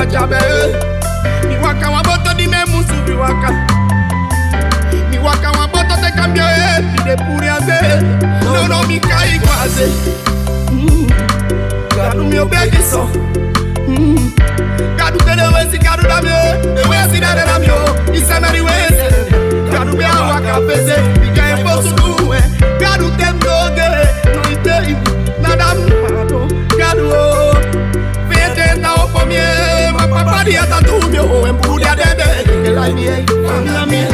jabe. Mi waka wa boto di me musu mi waka. Mi waka wa boto te cambio mi de puri ande. No mi kai quase. Gadu mi obegi so. Gadu te de wesi gadu da mi. De wesi da de da mi o. Isa meri wesi. Gadu be a waka pese. Mi ga posu duwe. Gadu te mdoge. No ite nada mpado. Gadu o. Vete na opo mie. Ma papa di ata tu mi o. Embudi a dede. Elai mi e. Fanga mi e.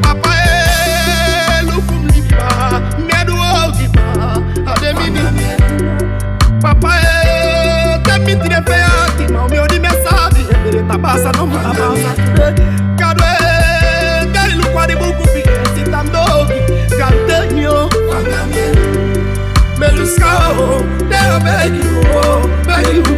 Papa e. Lukum lipa. Medu o gipa. Ade mini. Papa e. Temiti de fe ati. Ma o mi o di me sabi. Ebere tabasa no mu tabasa. Gadu e. Gari lukwa di buku pi. Sitam dogi. Gadu te mi o. Fanga mi e. Meluska o. Te o begi o. Begi o.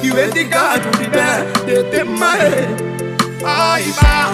You ain't the God who did that, they my head. Ay, ma,